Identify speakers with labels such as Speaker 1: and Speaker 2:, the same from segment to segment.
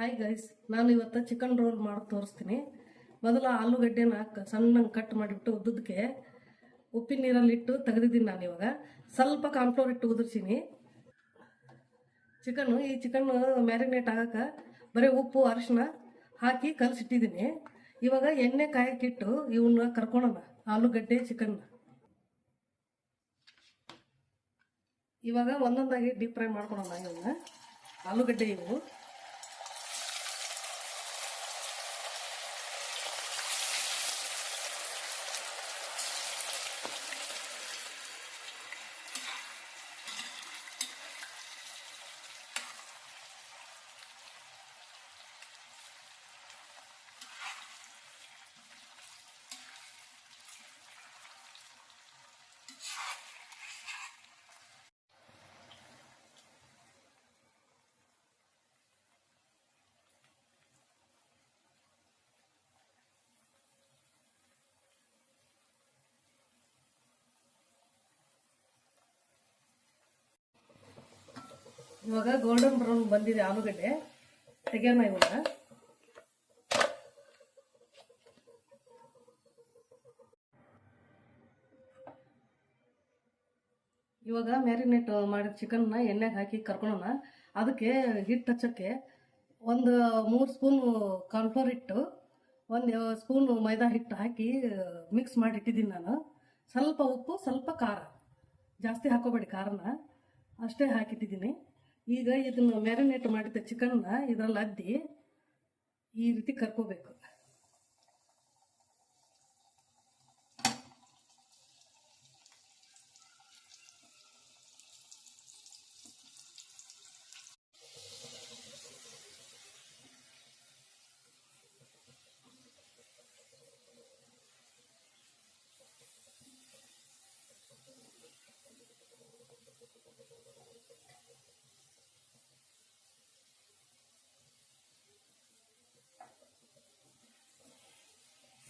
Speaker 1: Hi guys, ನಾನು ಇವತ್ತು chicken roll ಮಾಡಿ ತೋರಿಸ್ತೀನಿ. ಮೊದಲು ಆಲೂಗಡ್ಡೆನ ಸಣ್ಣಂಗೆ ಕಟ್ ಮಾಡಿಬಿಟ್ಟು ಉದ್ದಕ್ಕೆ ಉಪ್ಪಿನ ನೀರಲ್ಲಿ ಇಟ್ಟು ತೆಗೆದಿದ್ದೀನಿ. ನಾನು ಇವಾಗ ಸ್ವಲ್ಪ ಕಾರ್ನ್ಫ್ಲೋರ್ ಇಟ್ಟು ಉದುರ್ಸೀನಿ. ಈ ಚಿಕನ್ ಮ್ಯಾರಿನೇಟ್ ಆಗಕ್ಕೆ ಬರೀ ಉಪ್ಪು ಅರಿಶಿನ ಹಾಕಿ ಕಲಸಿಟ್ಟಿದ್ದೀನಿ. ಇವಾಗ ಎಣ್ಣೆ ಕಾಯಕ್ಕಿಟ್ಟು ಇವನ್ನ ಕರ್ಕೊಳೋಣ. ಆಲೂಗಡ್ಡೆ ಚಿಕನ್ ಇವಾಗ ಒಂದೊಂದಾಗಿ ಡೀಪ್ ಫ್ರೈ ಮಾಡ್ಕೊಳೋಣ. ಇವನ್ನ ಆಲೂಗಡ್ಡೆ ಇವು ಇವಾಗ ಗೋಲ್ಡನ್ ಬ್ರೌನ್ ಬಂದಿದೆ ಆಲೂಗಡ್ಡೆ. ತೆಗೆಯೋಣ ಇವಾಗ ಮ್ಯಾರಿನೇಟ್ ಮಾಡಿದ ಚಿಕನ್ನ ಎಣ್ಣೆಗೆ ಹಾಕಿ ಕರ್ಕೊಳ್ಳೋಣ. ಅದಕ್ಕೆ ಹಿಟ್ಟು ಹಚ್ಚಕ್ಕೆ ಒಂದು 3 ಸ್ಪೂನ್ ಕಾರ್ನ್ಫ್ಲೋರ್ ಇಟ್ಟು 1 ಸ್ಪೂನ್ ಮೈದಾ ಹಿಟ್ಟು ಹಾಕಿ ಮಿಕ್ಸ್ ಮಾಡಿ ಇಟ್ಟಿದ್ದೀನಿ ನಾನು. ಸ್ವಲ್ಪ ಉಪ್ಪು, ಸ್ವಲ್ಪ ಖಾರ, ಜಾಸ್ತಿ ಹಾಕೋಬೇಡಿ, ಖಾರನ ಅಷ್ಟೇ ಹಾಕಿಟ್ಟಿದ್ದೀನಿ. ಈಗ ಇದನ್ನು ಮ್ಯಾರಿನೇಟ್ ಮಾಡಿದ ಚಿಕನ್ನ ಇದರಲ್ಲಿ ಅದ್ದಿ ಈ ರೀತಿ ಕರ್ಕೋಬೇಕು.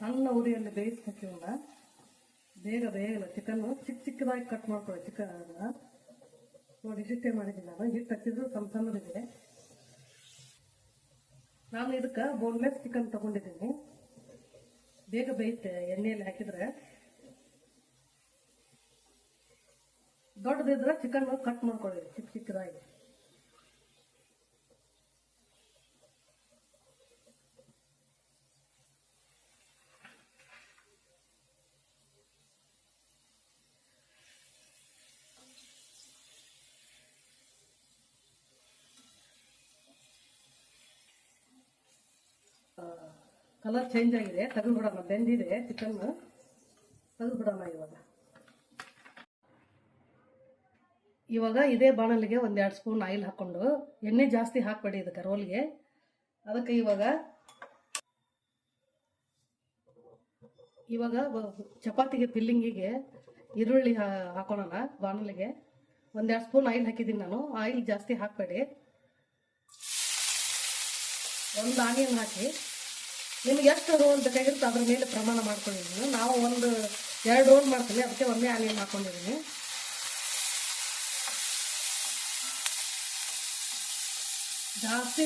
Speaker 1: ಸಣ್ಣ ಉರಿಯಲ್ಲಿ ಬೇಯಿಸ್ಬೇಕಿವನ್ನ. ಬೇಗ ಬೇಗಲ್ಲ, ಚಿಕನ್ನು ಚಿಕ್ಕದಾಗಿ ಕಟ್ ಮಾಡ್ಕೊಳ್ಳಿ. ಚಿಕನ್ ನೋಡಿ ಇಷ್ಟೇ ಮಾಡಿದ್ದೀನಿ ನಾನು. ಹಿಟ್ಟು ಹಚ್ಚಿದ್ರು ಸಣ್ಣ ಸಣ್ಣದಿದೆ. ನಾನು ಇದಕ್ಕೆ ಬೋನ್ಲೆಸ್ ಚಿಕನ್ ತಗೊಂಡಿದ್ದೀನಿ. ಬೇಗ ಬೇಯುತ್ತೆ ಎಣ್ಣೆಯಲ್ಲಿ ಹಾಕಿದ್ರೆ. ದೊಡ್ಡದಿದ್ರೆ ಚಿಕನ್ ಕಟ್ ಮಾಡ್ಕೊಳ್ಳಿ ಚಿಕ್ಕದಾಗಿ. ಕಲರ್ ಚೇಂಜ್ ಆಗಿದೆ, ತೆಗೆದುಬಿಡೋಣ. ಬೆಂದಿದೆ ಚಿಕನ್, ತೆಗೆದುಬಿಡೋಣ. ಇವಾಗ ಇದೇ ಬಾಣಲಿಗೆ 1-2 ಸ್ಪೂನ್ ಆಯಿಲ್ ಹಾಕ್ಕೊಂಡು, ಎಣ್ಣೆ ಜಾಸ್ತಿ ಹಾಕಬೇಡಿ ಇದಕ್ಕೆ ರೋಲ್ಗೆ. ಅದಕ್ಕೆ ಇವಾಗ ಚಪಾತಿಗೆ ಫಿಲ್ಲಿಂಗಿಗೆ ಈರುಳ್ಳಿ ಹಾಕೋಣ. ಬಾಣಲಿಗೆ 1-2 ಸ್ಪೂನ್ ಆಯಿಲ್ ಹಾಕಿದ್ದೀನಿ ನಾನು. ಆಯಿಲ್ ಜಾಸ್ತಿ ಹಾಕಬೇಡಿ. 1 ಆನಿಯನ್ ಹಾಕಿ, ನಿಮ್ಗೆ ಎಷ್ಟು ರೋಲ್ ಬೇಕಾಗಿರುತ್ತೆ ಅದ್ರ ಮೇಲೆ ಪ್ರಮಾಣ ಮಾಡ್ಕೊಂಡಿದ್ದೀನಿ. ನಾವು 1-2 ರೋಲ್ ಮಾಡ್ತೀನಿ, ಅದಕ್ಕೆ 1 ಆನಿಯನ್ ಹಾಕೊಂಡಿದ್ದೀನಿ. ಜಾಸ್ತಿ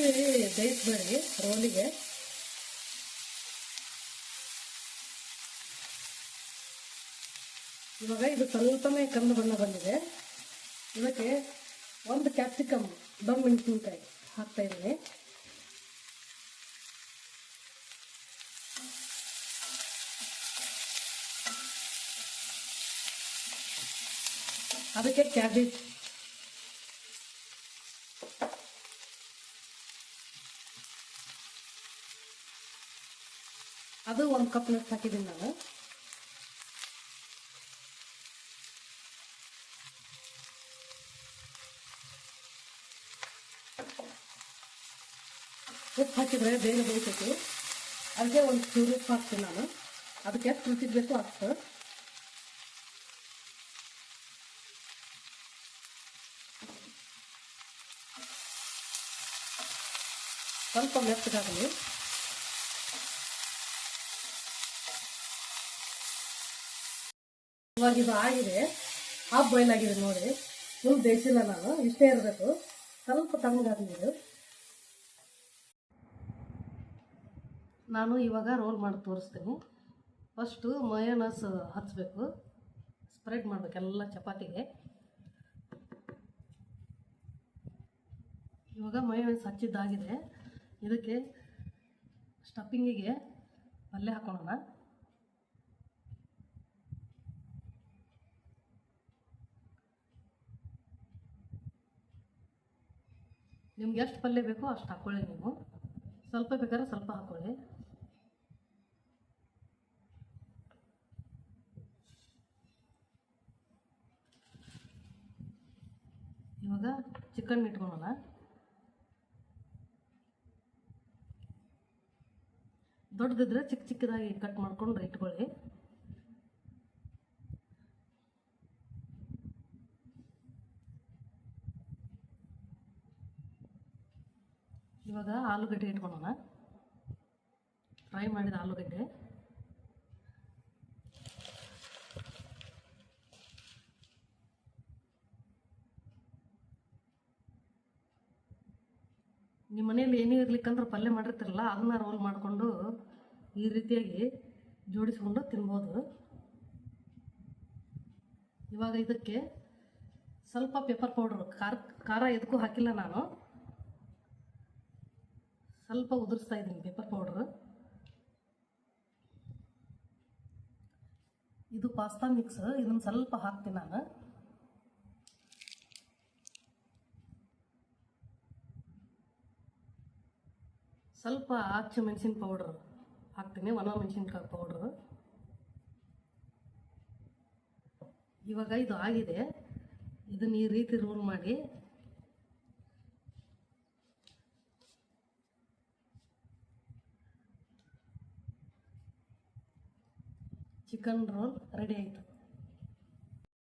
Speaker 1: ಬೇಯಿಸ್ಬೇಡಿ ರೋಲಿಗೆ. ಇವಾಗ ಇದು ಸ್ವಲ್ಪನೇ ಕಂದು ಬಣ್ಣ ಬಂದಿದೆ. ಇದಕ್ಕೆ 1 ಕ್ಯಾಪ್ಸಿಕಮ್ ದಮ್ ಮೆಣಸಿನ್ಕಾಯಿ ಹಾಕ್ತಾ ಇದ್ದೀನಿ. ಅದಕ್ಕೆ ಕ್ಯಾಬೇಜ್, ಅದು 1 ಕಪ್ನಷ್ಟು ಹಾಕಿದ್ದೀನಿ ನಾನು. ಉಪ್ಪು ಹಾಕಿದ್ರೆ ಬೇಗ ಬೇಯ್ತೈತಿ. ಅದಕ್ಕೆ 1 ಚೂರು ಉಪ್ಪು ಹಾಕ್ತೀನಿ ನಾನು. ಅದಕ್ಕೆ ಎಷ್ಟು ರುಚಿಗೆ ಬೇಕು ಅಷ್ಟು. ಸ್ವಲ್ಪ ಮೆತ್ತಗಾಗಲಿ. ಇವಾಗ ಇದು ಆಗಿದೆ, ಹಾಫ್ ಬಾಯ್ಲ್ ಆಗಿದೆ ನೋಡಿ. ಫುಲ್ ಬೇಯಿಸಿಲ್ಲ ನಾನು, ಇಷ್ಟೇ ಇರಬೇಕು. ಸ್ವಲ್ಪ ತಣ್ಣಗಾಗಿದೆ. ನಾನು ಇವಾಗ ರೋಲ್ ಮಾಡಿ ತೋರಿಸ್ತೀನಿ. ಫಸ್ಟು ಮಯೋನಸ್ ಹಚ್ಚಬೇಕು, ಸ್ಪ್ರೆಡ್ ಮಾಡಬೇಕು ಎಲ್ಲ ಚಪಾತಿಗೆ. ಇವಾಗ ಮಯೋನಸ್ ಹಚ್ಚಿದ್ದಾಗಿದೆ. ಇದಕ್ಕೆ ಸ್ಟಫಿಂಗಿಗೆ ಪಲ್ಯ ಹಾಕೊಳ್ಳೋಣ. ನಿಮ್ಗೆ ಎಷ್ಟು ಪಲ್ಯ ಬೇಕೋ ಅಷ್ಟು ಹಾಕ್ಕೊಳ್ಳಿ. ನೀವು ಸ್ವಲ್ಪ ಬೇಕಾದ್ರೆ ಸ್ವಲ್ಪ ಹಾಕ್ಕೊಳ್ಳಿ. ಇವಾಗ ಚಿಕನ್ ಇಟ್ಕೊಳ್ಳೋಣ. ದೊಡ್ಡದಿದ್ರೆ ಚಿಕ್ಕ ಚಿಕ್ಕದಾಗಿ ಕಟ್ ಮಾಡ್ಕೊಂಡು ಇಟ್ಕೊಳ್ಳಿ. ಇವಾಗ ಆಲೂಗಡ್ಡೆ ಇಟ್ಕೊಳ್ಳೋಣ. ಫ್ರೈ ಮಾಡಿದ ಆಲೂಗಡ್ಡೆ. ನಿಮ್ಮ ಮನೇಲಿ ಏನೂ ಇರ್ಲಿಕ್ಕಂದ್ರೆ ಪಲ್ಯ ಮಾಡಿರ್ತಿರಲ್ಲ, ಅದನ್ನ ರೋಲ್ ಮಾಡಿಕೊಂಡು ಈ ರೀತಿಯಾಗಿ ಜೋಡಿಸ್ಕೊಂಡು ತಿನ್ಬೋದು. ಇವಾಗ ಇದಕ್ಕೆ ಸ್ವಲ್ಪ ಪೆಪ್ಪರ್ ಪೌಡ್ರು, ಖಾರ ಎದಕ್ಕೂ ಹಾಕಿಲ್ಲ ನಾನು, ಸ್ವಲ್ಪ ಉದುರಿಸ್ತಾ ಇದ್ದೀನಿ ಪೆಪ್ಪರ್ ಪೌಡ್ರು. ಇದು ಪಾಸ್ತಾ ಮಿಕ್ಸ್, ಇದನ್ನು ಸ್ವಲ್ಪ ಹಾಕ್ತೀನಿ ನಾನು. ಸ್ವಲ್ಪ ಹಚ್ಚ ಮೆಣಸಿನ ಪೌಡ್ರ್ ಹಾಕ್ತೀನಿ, ಒಣ ಮೆಣಸಿನ್ಕಾಯಿ ಪೌಡ್ರು. ಇವಾಗ ಇದು ಆಗಿದೆ. ಇದನ್ನು ಈ ರೀತಿ ರೋಲ್ ಮಾಡಿ ಚಿಕನ್ ರೋಲ್ ರೆಡಿ ಆಯಿತು.